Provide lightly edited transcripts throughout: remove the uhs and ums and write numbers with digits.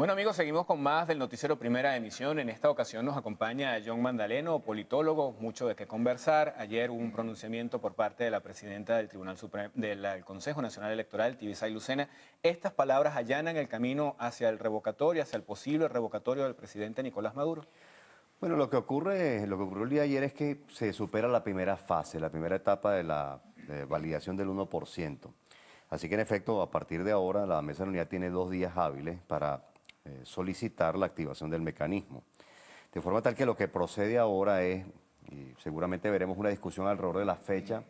Bueno amigos, seguimos con más del noticiero Primera Emisión. En esta ocasión nos acompaña John Mandaleno, politólogo, mucho de qué conversar. Ayer hubo un pronunciamiento por parte de la presidenta del Tribunal Supremo, del Consejo Nacional Electoral, Tibisay Lucena. Estas palabras allanan el camino hacia el revocatorio, hacia el posible revocatorio del presidente Nicolás Maduro. Bueno, lo que ocurrió el día de ayer es que se supera la primera fase, la primera etapa de la validación del 1%. Así que en efecto, a partir de ahora, la mesa de la unidad tiene 2 días hábiles para solicitar la activación del mecanismo. De forma tal que lo que procede ahora es, y seguramente veremos una discusión alrededor de la fecha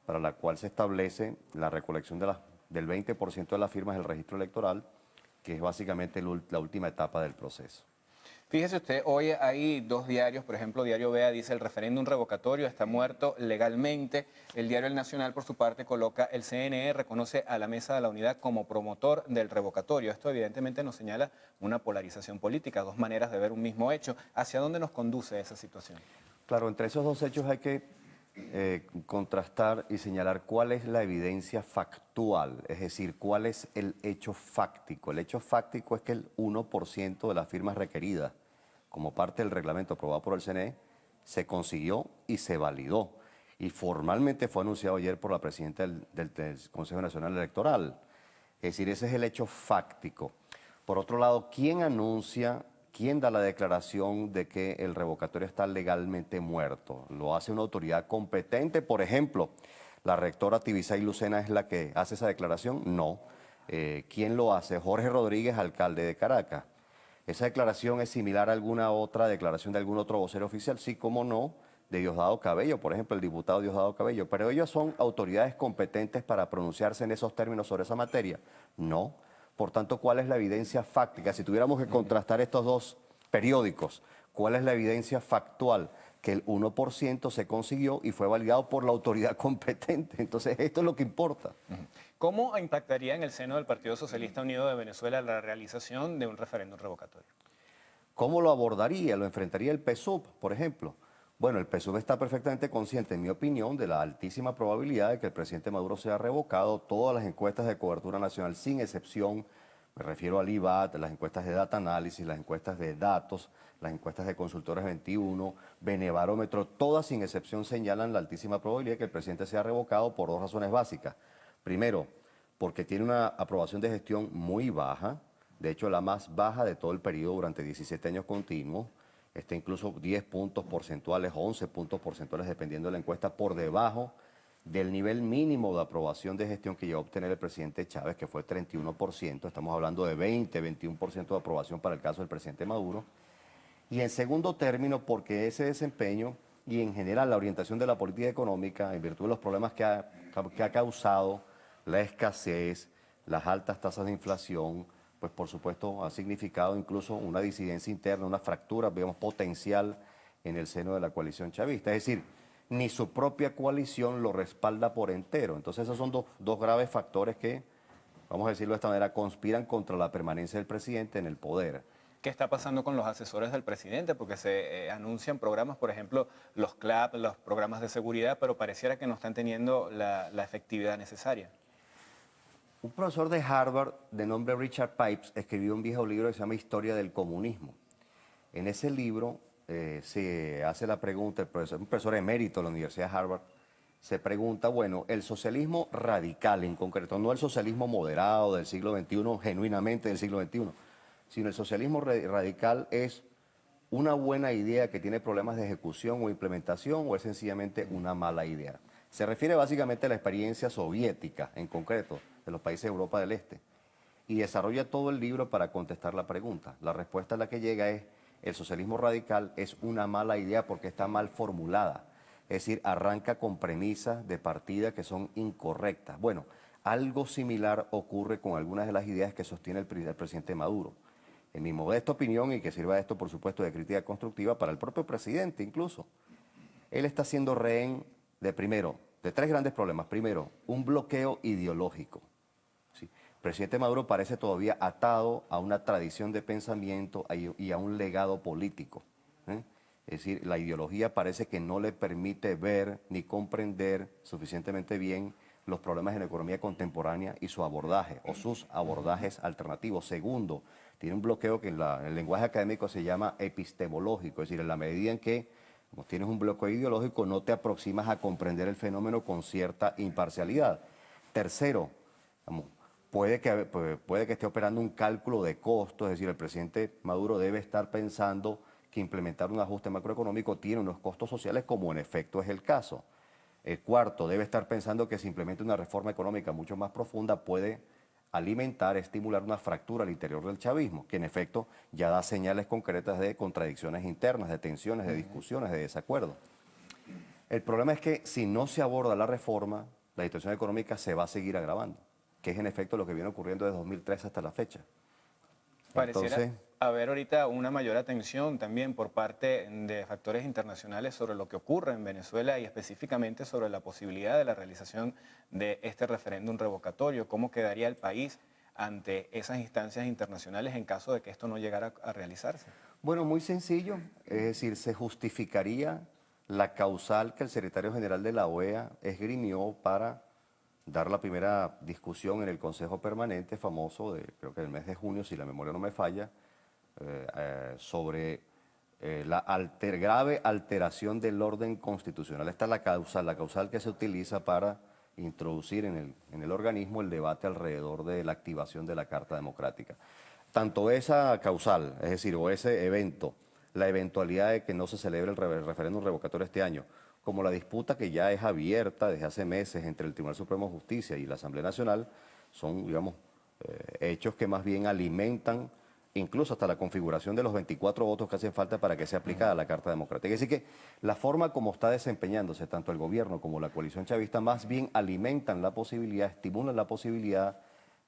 para la cual se establece la recolección del 20% de las firmas del registro electoral, que es básicamente la última etapa del proceso. Fíjese usted, hoy hay dos diarios, por ejemplo, Diario Vea dice el referéndum revocatorio está muerto legalmente. El diario El Nacional, por su parte, coloca el CNE reconoce a la Mesa de la Unidad como promotor del revocatorio. Esto evidentemente nos señala una polarización política, dos maneras de ver un mismo hecho. ¿Hacia dónde nos conduce esa situación? Claro, entre esos dos hechos hay que contrastar y señalar cuál es la evidencia factual, es decir, cuál es el hecho fáctico. El hecho fáctico es que el 1% de las firmas requeridas como parte del reglamento aprobado por el CNE se consiguió y se validó. Y formalmente fue anunciado ayer por la presidenta del Consejo Nacional Electoral. Es decir, ese es el hecho fáctico. Por otro lado, ¿quién anuncia, quién da la declaración de que el revocatorio está legalmente muerto? ¿Lo hace una autoridad competente? Por ejemplo, ¿la rectora Tibisay Lucena es la que hace esa declaración? No. ¿Quién lo hace? Jorge Rodríguez, alcalde de Caracas. ¿Esa declaración es similar a alguna otra declaración de algún otro vocero oficial? Sí, cómo no, de Diosdado Cabello, por ejemplo, el diputado Diosdado Cabello. Pero ellos son autoridades competentes para pronunciarse en esos términos sobre esa materia. No. Por tanto, ¿cuál es la evidencia fáctica? Si tuviéramos que contrastar estos dos periódicos, ¿cuál es la evidencia factual? Que el 1% se consiguió y fue validado por la autoridad competente. Entonces, esto es lo que importa. ¿Cómo impactaría en el seno del Partido Socialista Unido de Venezuela la realización de un referéndum revocatorio? ¿Cómo lo abordaría? ¿Lo enfrentaría el PSUV, por ejemplo? Bueno, el PSUV está perfectamente consciente, en mi opinión, de la altísima probabilidad de que el presidente Maduro sea revocado. Todas las encuestas de cobertura nacional, sin excepción, me refiero al IBAT, las encuestas de Data Análisis, las encuestas de datos, las encuestas de Consultores 21, Benebarómetro, todas sin excepción señalan la altísima probabilidad de que el presidente sea revocado por dos razones básicas. Primero, porque tiene una aprobación de gestión muy baja, de hecho la más baja de todo el periodo durante 17 años continuos, está incluso 10 puntos porcentuales, 11 puntos porcentuales, dependiendo de la encuesta, por debajo del nivel mínimo de aprobación de gestión que llegó a obtener el presidente Chávez, que fue el 31%, estamos hablando de 20, 21% de aprobación para el caso del presidente Maduro. Y en segundo término, porque ese desempeño y en general la orientación de la política económica, en virtud de los problemas que ha causado la escasez, las altas tasas de inflación, pues por supuesto ha significado incluso una disidencia interna, una fractura, digamos, potencial en el seno de la coalición chavista. Es decir, ni su propia coalición lo respalda por entero. Entonces esos son dos graves factores que, vamos a decirlo de esta manera, conspiran contra la permanencia del presidente en el poder. ¿Qué está pasando con los asesores del presidente? Porque se anuncian programas, por ejemplo, los CLAP, los programas de seguridad, pero pareciera que no están teniendo la efectividad necesaria. Un profesor de Harvard de nombre Richard Pipes escribió un viejo libro que se llama Historia del Comunismo. En ese libro se hace la pregunta, un profesor emérito de la Universidad de Harvard, se pregunta, bueno, el socialismo radical en concreto, no el socialismo moderado del siglo XXI, genuinamente del siglo XXI, sino el socialismo radical es una buena idea que tiene problemas de ejecución o implementación o es sencillamente una mala idea. Se refiere básicamente a la experiencia soviética, en concreto, de los países de Europa del Este. Y desarrolla todo el libro para contestar la pregunta. La respuesta a la que llega es, el socialismo radical es una mala idea porque está mal formulada. Es decir, arranca con premisas de partida que son incorrectas. Bueno, algo similar ocurre con algunas de las ideas que sostiene el presidente Maduro. En mi modesta opinión, y que sirva esto, por supuesto, de crítica constructiva para el propio presidente incluso, él está siendo rehén de tres grandes problemas. Primero, un bloqueo ideológico. ¿Sí? El presidente Maduro parece todavía atado a una tradición de pensamiento y a un legado político. ¿Eh? Es decir, la ideología parece que no le permite ver ni comprender suficientemente bien los problemas en la economía contemporánea y su abordaje o sus abordajes alternativos. Segundo, tiene un bloqueo que en el lenguaje académico se llama epistemológico, es decir, en la medida en que como tienes un bloqueo ideológico no te aproximas a comprender el fenómeno con cierta imparcialidad. Tercero, vamos, puede que esté operando un cálculo de costos, es decir, el presidente Maduro debe estar pensando que implementar un ajuste macroeconómico tiene unos costos sociales, como en efecto es el caso. El cuarto, debe estar pensando que si implementa una reforma económica mucho más profunda puede alimentar, estimular una fractura al interior del chavismo, que en efecto ya da señales concretas de contradicciones internas, de tensiones, de discusiones, de desacuerdo. El problema es que si no se aborda la reforma, la situación económica se va a seguir agravando, que es en efecto lo que viene ocurriendo desde 2013 hasta la fecha. Pareciera Entonces, haber ahorita una mayor atención también por parte de factores internacionales sobre lo que ocurre en Venezuela y específicamente sobre la posibilidad de la realización de este referéndum revocatorio. ¿Cómo quedaría el país ante esas instancias internacionales en caso de que esto no llegara a realizarse? bueno, muy sencillo, es decir, se justificaría la causal que el secretario general de la OEA esgrimió para dar la primera discusión en el Consejo Permanente famoso de, creo que del mes de junio, si la memoria no me falla, sobre la grave alteración del orden constitucional. Esta es la causal que se utiliza para introducir en el organismo el debate alrededor de la activación de la Carta Democrática. Tanto esa causal, es decir, o ese evento, la eventualidad de que no se celebre el referéndum revocatorio este año, como la disputa que ya es abierta desde hace meses entre el Tribunal Supremo de Justicia y la Asamblea Nacional, son, digamos, hechos que más bien alimentan incluso hasta la configuración de los 24 votos que hacen falta para que sea aplicada la Carta Democrática. Es decir que la forma como está desempeñándose tanto el gobierno como la coalición chavista más bien alimentan la posibilidad, estimulan la posibilidad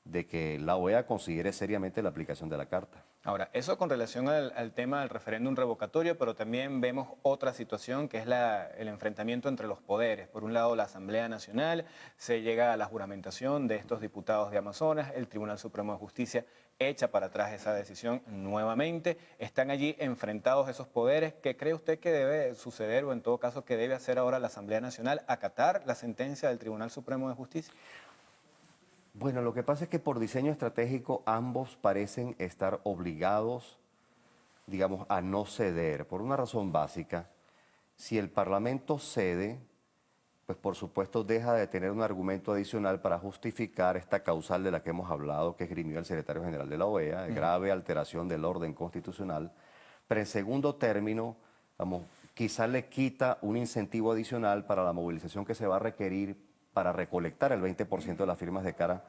de que la OEA considere seriamente la aplicación de la Carta. Ahora, eso con relación al tema del referéndum revocatorio, pero también vemos otra situación que es el enfrentamiento entre los poderes. Por un lado, la Asamblea Nacional, se llega a la juramentación de estos diputados de Amazonas, el Tribunal Supremo de Justicia echa para atrás esa decisión nuevamente. Están allí enfrentados esos poderes. ¿Qué cree usted que debe suceder o en todo caso qué debe hacer ahora la Asamblea Nacional? ¿Acatar la sentencia del Tribunal Supremo de Justicia? Bueno, lo que pasa es que por diseño estratégico ambos parecen estar obligados, digamos, a no ceder, por una razón básica. Si el Parlamento cede, pues por supuesto deja de tener un argumento adicional para justificar esta causal de la que hemos hablado, que esgrimió el secretario general de la OEA, de grave alteración del orden constitucional. Pero en segundo término, vamos, quizá le quita un incentivo adicional para la movilización que se va a requerir para recolectar el 20% de las firmas de cara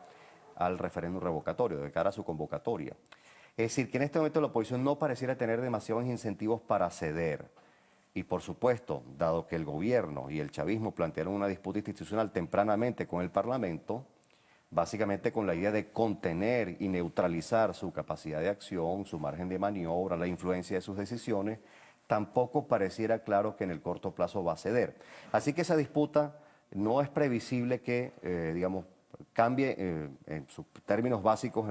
al referéndum revocatorio, de cara a su convocatoria. Es decir, que en este momento la oposición no pareciera tener demasiados incentivos para ceder. Y por supuesto, dado que el gobierno y el chavismo plantearon una disputa institucional tempranamente con el Parlamento, básicamente con la idea de contener y neutralizar su capacidad de acción, su margen de maniobra, la influencia de sus decisiones, tampoco pareciera claro que en el corto plazo va a ceder. Así que esa disputa no es previsible que, digamos, cambie en sus términos básicos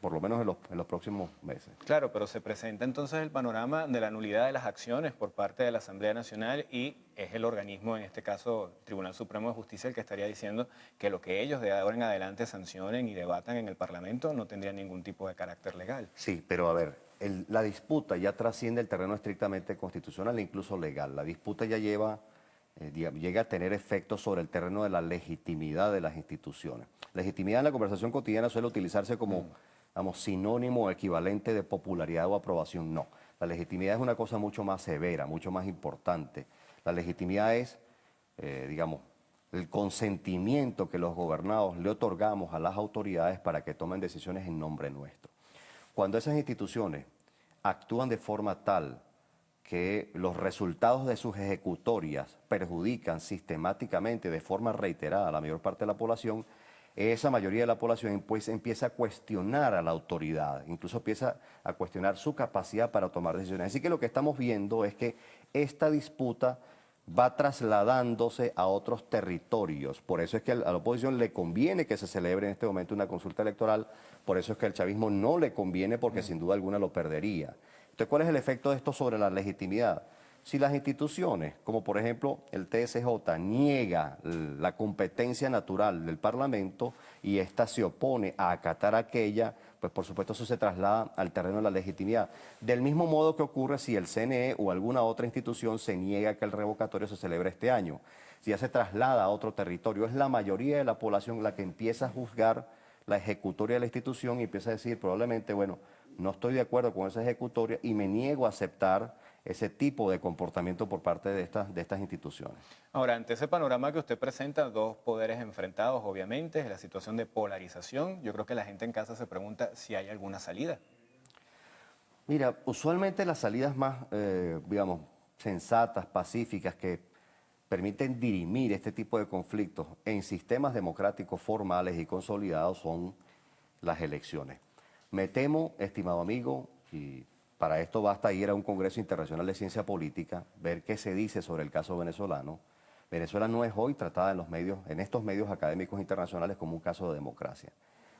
por lo menos en los próximos meses. Claro, pero se presenta entonces el panorama de la nulidad de las acciones por parte de la Asamblea Nacional y es el organismo, en este caso Tribunal Supremo de Justicia, el que estaría diciendo que lo que ellos de ahora en adelante sancionen y debatan en el Parlamento no tendría ningún tipo de carácter legal. Sí, pero a ver, la disputa ya trasciende el terreno estrictamente constitucional e incluso legal. La disputa ya llega a tener efectos sobre el terreno de la legitimidad de las instituciones. Legitimidad en la conversación cotidiana suele utilizarse como vamos, sinónimo o equivalente de popularidad o aprobación. No, la legitimidad es una cosa mucho más severa, mucho más importante. La legitimidad es, digamos, el consentimiento que los gobernados le otorgamos a las autoridades para que tomen decisiones en nombre nuestro. Cuando esas instituciones actúan de forma tal que los resultados de sus ejecutorias perjudican sistemáticamente, de forma reiterada, a la mayor parte de la población, esa mayoría de la población pues, empieza a cuestionar a la autoridad, incluso empieza a cuestionar su capacidad para tomar decisiones. Así que lo que estamos viendo es que esta disputa va trasladándose a otros territorios. Por eso es que a la oposición le conviene que se celebre en este momento una consulta electoral, por eso es que al chavismo no le conviene porque sin duda alguna lo perdería. Entonces, ¿cuál es el efecto de esto sobre la legitimidad? Si las instituciones, como por ejemplo el TSJ, niega la competencia natural del Parlamento y ésta se opone a acatar aquella, pues por supuesto eso se traslada al terreno de la legitimidad. Del mismo modo que ocurre si el CNE o alguna otra institución se niega que el revocatorio se celebre este año. Si ya se traslada a otro territorio, es la mayoría de la población la que empieza a juzgar la ejecutoria de la institución y empieza a decir probablemente, bueno, no estoy de acuerdo con esa ejecutoria y me niego a aceptar ese tipo de comportamiento por parte de estas instituciones. Ahora, ante ese panorama que usted presenta, dos poderes enfrentados, obviamente, la situación de polarización, yo creo que la gente en casa se pregunta si hay alguna salida. Mira, usualmente las salidas más, digamos, sensatas, pacíficas, que permiten dirimir este tipo de conflictos en sistemas democráticos formales y consolidados son las elecciones. Me temo, estimado amigo, y para esto basta ir a un Congreso Internacional de Ciencia Política, ver qué se dice sobre el caso venezolano. Venezuela no es hoy tratada en estos medios académicos internacionales como un caso de democracia.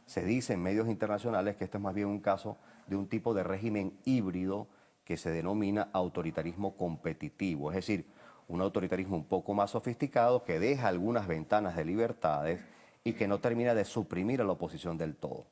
Se dice en medios internacionales que este es más bien un caso de un tipo de régimen híbrido que se denomina autoritarismo competitivo, es decir, un autoritarismo un poco más sofisticado que deja algunas ventanas de libertades y que no termina de suprimir a la oposición del todo.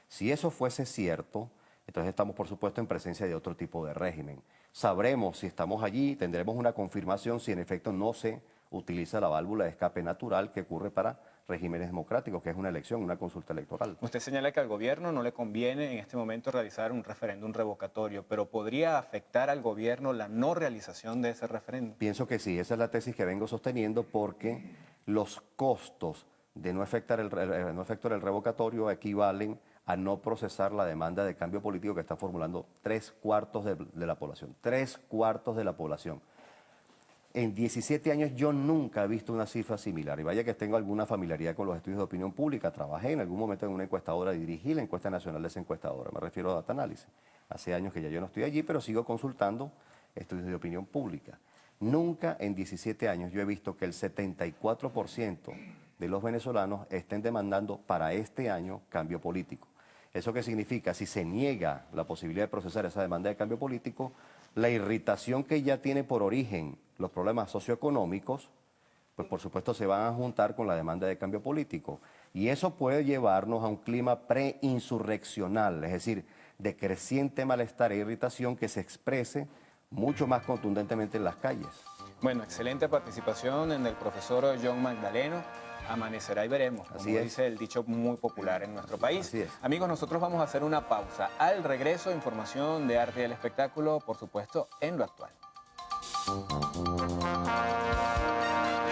Si eso fuese cierto, entonces estamos por supuesto en presencia de otro tipo de régimen. Sabremos si estamos allí, tendremos una confirmación si en efecto no se utiliza la válvula de escape natural que ocurre para regímenes democráticos, que es una elección, una consulta electoral. Usted señala que al gobierno no le conviene en este momento realizar un referéndum revocatorio, pero ¿podría afectar al gobierno la no realización de ese referéndum? Pienso que sí, esa es la tesis que vengo sosteniendo porque los costos de no efectuar el revocatorio equivalen a no procesar la demanda de cambio político que está formulando 3/4 de la población. 3/4 de la población. En 17 años yo nunca he visto una cifra similar. Y vaya que tengo alguna familiaridad con los estudios de opinión pública. Trabajé en algún momento en una encuestadora y dirigí la encuesta nacional de esa encuestadora. Me refiero a Data Análisis. Hace años que ya yo no estoy allí, pero sigo consultando estudios de opinión pública. Nunca en 17 años yo he visto que el 74% de los venezolanos estén demandando para este año cambio político. ¿Eso qué significa? Si se niega la posibilidad de procesar esa demanda de cambio político, la irritación que ya tiene por origen los problemas socioeconómicos, pues por supuesto se van a juntar con la demanda de cambio político. Y eso puede llevarnos a un clima preinsurreccional, es decir, de creciente malestar e irritación que se exprese mucho más contundentemente en las calles. Bueno, excelente participación en el profesor John Magdaleno. Amanecerá y veremos, como dice el dicho muy popular en nuestro país. Así es. Amigos, nosotros vamos a hacer una pausa. Al regreso, información de arte y del espectáculo, por supuesto, en lo actual.